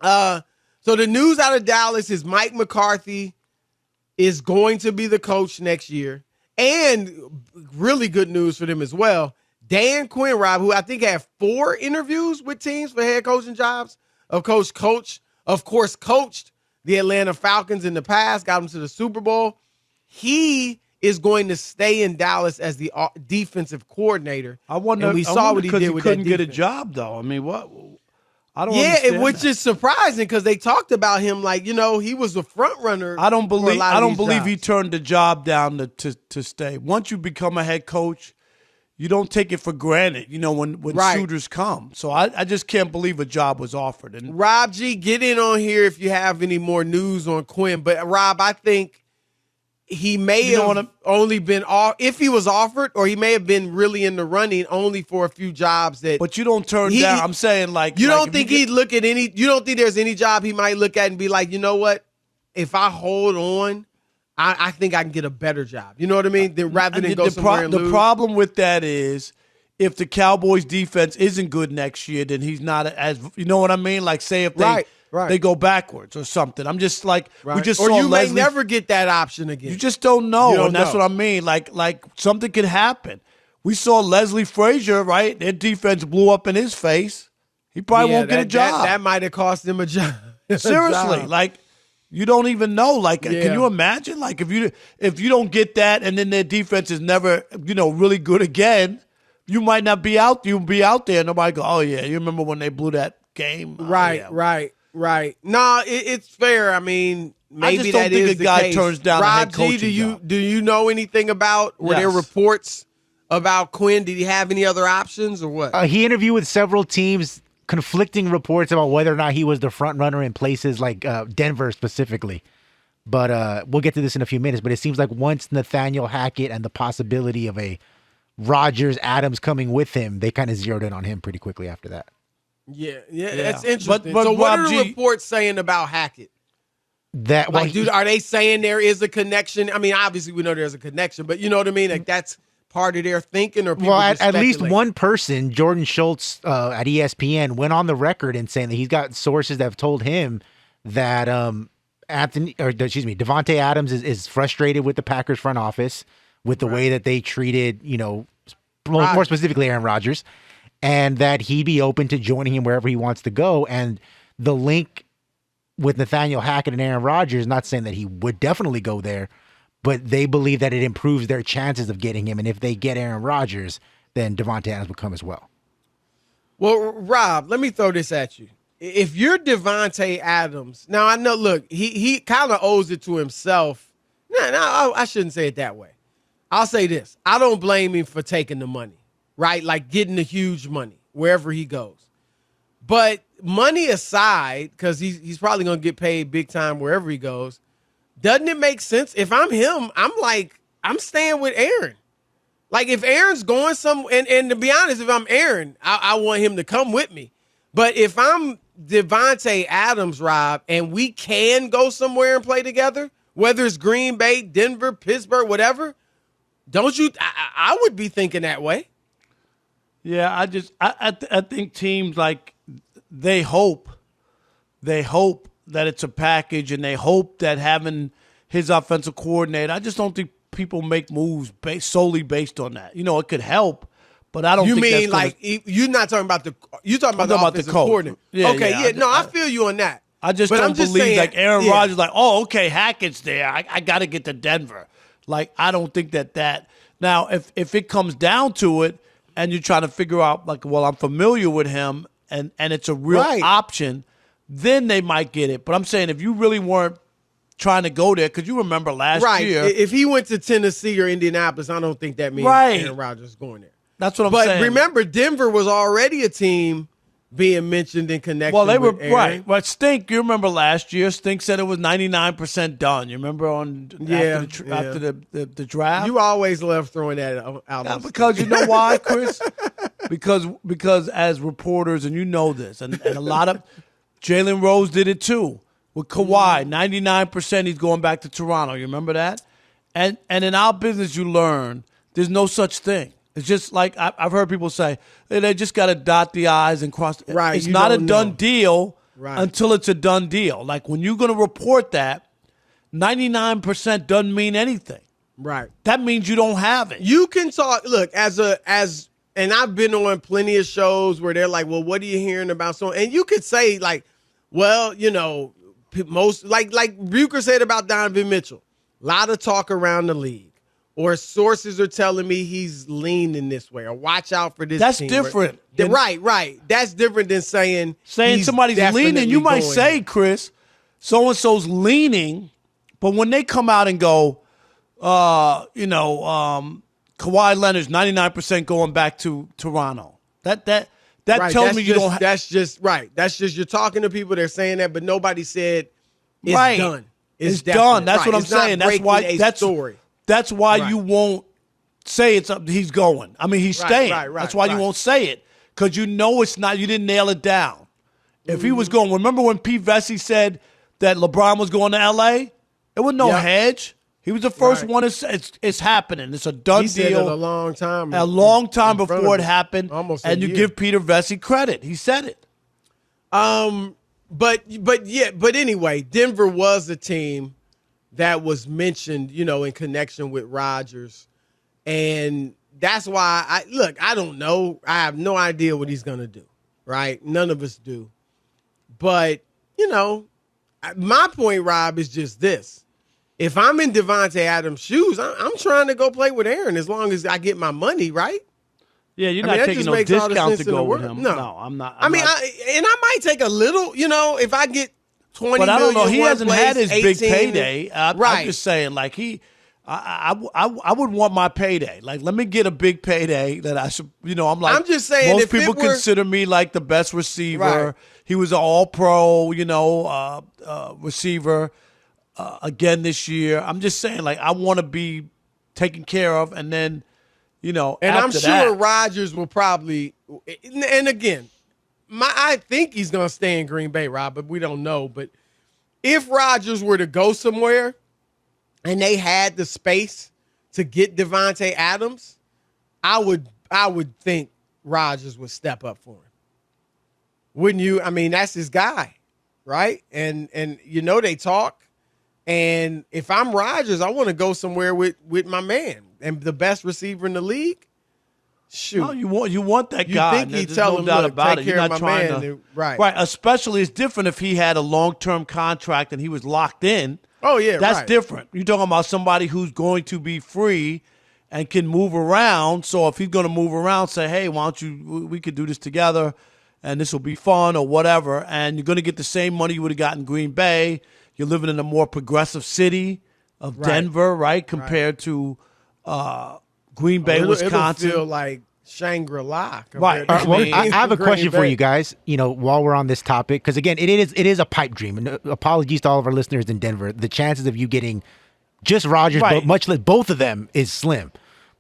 So the news out of Dallas is Mike McCarthy is going to be the coach next year. And really good news for them as well. Dan Quinn, Rob, who I think had 4 interviews with teams for head coaching jobs, of course, coached the Atlanta Falcons in the past, got them to the Super Bowl. He is going to stay in Dallas as the defensive coordinator. I wonder. And we saw what he did with that couldn't get a defense. job though. I mean, what? I don't. understand which that. is surprising because they talked about him like he was a front runner. I don't believe he jobs. turned the job down to stay. Once you become a head coach, you don't take it for granted. When Right. suitors come. So I just can't believe a job was offered. And Rob G, get in on here if you have any more news on Quinn. But Rob, I think he may have only been off if he was offered, or he may have been really in the running only for a few jobs that. But you don't turn down. I'm saying you don't think he'd look at any. You don't think there's any job he might look at and be like, you know what? If I hold on, I think I can get a better job. You know what I mean? Rather than go somewhere and lose. The problem with that is if the Cowboys defense isn't good next year, then he's not as. You know what I mean? Like say if they go backwards or something. I'm just like we just or saw you Leslie. may never get that option again. You just don't know, You don't and that's know. what I mean. Like something could happen. We saw Leslie Frazier, right? Their defense blew up in his face. He probably won't get a job. That might have cost him a job. Seriously, like you don't even know. Like, can you imagine? Like if you don't get that, and then their defense is never really good again, you might not be out. You'll be out there. And nobody go, oh yeah, you remember when they blew that game? Right. No, it's fair. I mean, maybe I just don't that think is a the guy case. turns down a head Rob coaching G, job. do you know anything about? Were there Yes. reports about Quinn? Did he have any other options or what? He interviewed with several teams, conflicting reports about whether or not he was the front runner in places like Denver specifically. But we'll get to this in a few minutes. But it seems like once Nathaniel Hackett and the possibility of a Rodgers Adams coming with him, they kind of zeroed in on him pretty quickly after that. Yeah, that's interesting. But so what Rob are the G- reports saying about Hackett? That well, Like, dude, are they saying there is a connection? I mean, obviously we know there's a connection, but you know what I mean? Like that's part of their thinking, or people well, just at least speculate? one person, Jordan Schultz at ESPN, went on the record and saying that he's got sources that have told him that Devontae Adams is frustrated with the Packers front office with the way that they treated, more specifically Aaron Rodgers, and that he'd be open to joining him wherever he wants to go. And the link with Nathaniel Hackett and Aaron Rodgers, not saying that he would definitely go there, but they believe that it improves their chances of getting him. And if they get Aaron Rodgers, then Devontae Adams will come as well. Well, Rob, let me throw this at you. If you're Devontae Adams, now I know, look, he kind of owes it to himself. No, I shouldn't say it that way. I'll say this. I don't blame him for taking the money, right? Like getting the huge money wherever he goes. But money aside, because he's probably going to get paid big time wherever he goes, doesn't it make sense? If I'm him, I'm staying with Aaron. Like if Aaron's going and to be honest, if I'm Aaron, I want him to come with me. But if I'm Devontae Adams, Rob, and we can go somewhere and play together, whether it's Green Bay, Denver, Pittsburgh, whatever, don't you? I would be thinking that way. Yeah, I think teams like they hope that it's a package, and they hope that having his offensive coordinator. I just don't think people make moves solely based on that. It could help, but I don't. You think mean that's you're not talking about you're talking about the offensive coach. coordinator? Yeah, okay, yeah. No, I feel you on that. I just But don't I'm just believe saying, like Aaron yeah. Rodgers. Like, oh, okay, Hackett's there. I got to get to Denver. Like, I don't think that. Now, if it comes down to it, and you're trying to figure out, like, well, I'm familiar with him, and it's a real option, then they might get it. But I'm saying if you really weren't trying to go there, because you remember last year. If he went to Tennessee or Indianapolis, I don't think that means Aaron Rodgers going there. That's what I'm But saying. remember, Denver was already a team being mentioned in connection Well, they were with Aaron. right. But Stink, you remember last year? Stink said it was 99% done. You remember after the draft? You always love throwing that out. Not because you know why, Chris? because as reporters, and you know this, and a lot of Jalen Rose did it too with Kawhi. 99% he's going back to Toronto. You remember that? And in our business, you learn there's no such thing. It's just like I've heard people say, they just got to dot the I's and cross. Right, It's you not a don't done know. deal until it's a done deal. Like when you're going to report that, 99% doesn't mean anything. Right. That means you don't have it. You can talk. Look, and I've been on plenty of shows where they're like, "Well, what are you hearing about?" So, and you could say like, "Well, most like Bucher said about Donovan Mitchell, a lot of talk around the league, or sources are telling me he's leaning this way, or watch out for this." That's team. different. Right. That's different than saying somebody's leaning. You might say, Chris, so and so's leaning, but when they come out and go, Kawhi Leonard's 99% going back to Toronto. That right, tells me you don't have. That's just right. That's just you're talking to people. They're saying that, but nobody said it's right. done. It's done. That's right. what I'm It's not saying. That's why. story. That's why Right. you won't say it's up. He's going. I mean, he's staying. Right, That's why you won't say it because you know it's not. You didn't nail it down. If he was going, remember when Pete Vesey said that LeBron was going to L.A.? It was no hedge. He was the first one. It's happening. It's a done He deal. said it a long time. A long time in front before of it happened. Almost a and you year. give Peter Vesey credit. He said it. But anyway, Denver was a team that was mentioned, in connection with Rodgers. And that's why I don't know. I have no idea what he's going to do, right? None of us do. But, my point, Rob, is just this. If I'm in Devontae Adams' shoes, I'm trying to go play with Aaron as long as I get my money, right? Yeah, you're not taking no discount to go with him. No, I'm not. I might take a little, if I get 20 but I don't know. million He hasn't place, had his big 18, payday. I'm right. just saying, like I would want my payday. Like, let me get a big payday that I should. I'm like. I'm just saying, most if people it were, consider me like the best receiver. Right. He was an All-Pro, receiver again this year. I'm just saying, like, I want to be taken care of, and then, And after I'm sure that, Rodgers will probably. And again, I think he's going to stay in Green Bay, Rob, but we don't know. But if Rodgers were to go somewhere, and they had the space to get Devontae Adams, I would think Rodgers would step up for him. Wouldn't you? I mean, that's his guy, right? And they talk. And if I'm Rodgers, I want to go somewhere with my man and the best receiver in the league. Shoot, no, you want that guy. You think he'd There's tell no him, doubt look, about take it. care You're of not my trying man, to right? Especially it's different if he had a long-term contract and he was locked in. Oh yeah, that's right. different. You're talking about somebody who's going to be free and can move around. So if he's going to move around, say, hey, why don't we could do this together, and this will be fun or whatever. And you're going to get the same money you would have got in Green Bay. You're living in a more progressive city of Denver, right? Compared to Green Bay, Wisconsin. It'll feel like Shangri-La. Right. I have a question for you guys, while we're on this topic, because again, it is a pipe dream. And apologies to all of our listeners in Denver. The chances of you getting just Rodgers, but much less both of them, is slim.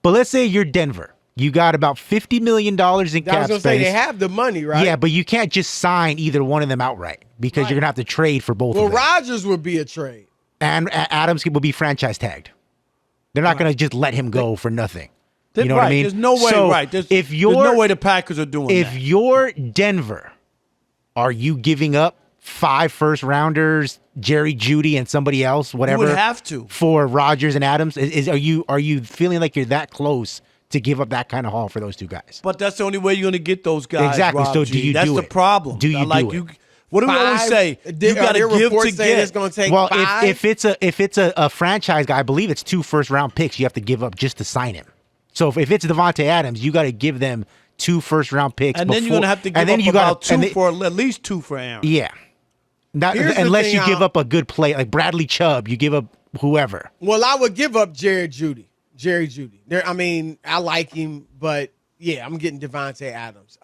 But let's say you're Denver. You got about $50 million in cap space. I was going to say, they have the money, right? Yeah, but you can't just sign either one of them outright because you're going to have to trade for both of them. Well, Rodgers would be a trade. And Adams will be franchise tagged. They're not going to just let him go for nothing. You know what I mean? There's no way, so there's no way the Packers are doing that. If you're Denver, are you giving up 5 first-rounders, Jerry Jeudy and somebody else, whatever? You would have to. For Rodgers and Adams? Are you feeling like you're that close to give up that kind of haul for those two guys? But that's the only way you're going to get those guys. Exactly. Rob So G. do you That's do the it? problem. Do you like do it? What do we always say? You got to give to get. It's going to take well, 5? if it's a franchise guy, I believe it's 2 first-round picks you have to give up just to sign him. So if it's Devontae Adams, you got to give them 2 first-round picks. And then you're going to have to give up about 2 for at least 2 for Aaron. Yeah. Unless you give up a good play, like Bradley Chubb, you give up whoever. Well, I would give up Jerry Jeudy. I like him, but yeah, I'm getting Devontae Adams.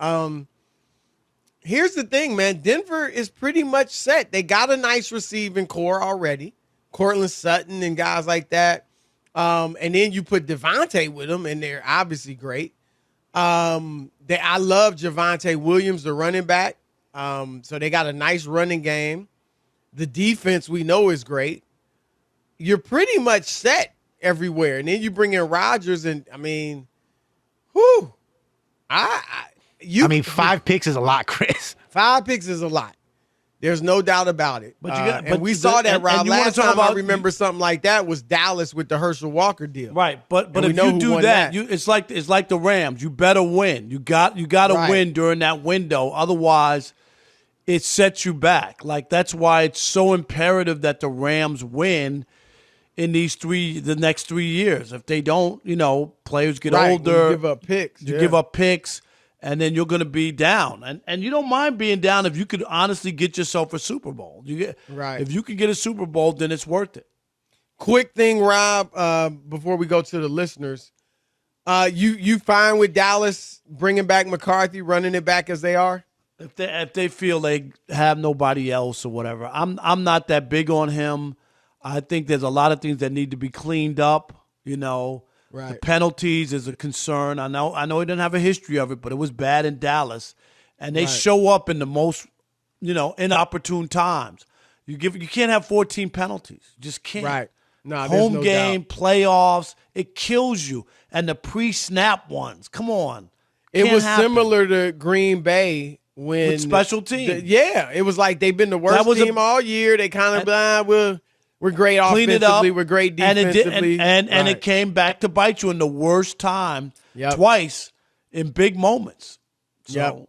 Here's the thing, man. Denver is pretty much set. They got a nice receiving core already. Cortland Sutton and guys like that. And then you put Devontae with them, and they're obviously great. I love Javonte Williams, the running back. So they got a nice running game. The defense we know is great. You're pretty much set everywhere. And then you bring in Rodgers, and I mean, whew. 5 picks is a lot, Chris. 5 picks is a lot. There's no doubt about it. But you got, and we saw that, Rob. Last time I remember something like that was Dallas with the Herschel Walker deal. Right, but if you do that, it's like the Rams. You better win. You got to win during that window. Otherwise, it sets you back. Like that's why it's so imperative that the Rams win in the next 3 years. If they don't, players get older. You give up picks. You give up picks. And then you're going to be down. And you don't mind being down if you could honestly get yourself a Super Bowl. If you can get a Super Bowl, then it's worth it. Quick thing, Rob, before we go to the listeners. You fine with Dallas bringing back McCarthy, running it back as they are? If they feel they have nobody else or whatever. I'm not that big on him. I think there's a lot of things that need to be cleaned up, Right. The penalties is a concern. I know he didn't have a history of it, but it was bad in Dallas. And they show up in the most, inopportune times. You can't have 14 penalties. You just can't. Right. No, Home no game, doubt. Playoffs, it kills you. And the pre-snap ones, come on. It was similar to Green Bay when with special teams. It was like they've been the worst team all year. They kind of we're great offensively. We're great defensively. And it came back to bite you in the worst time twice in big moments. So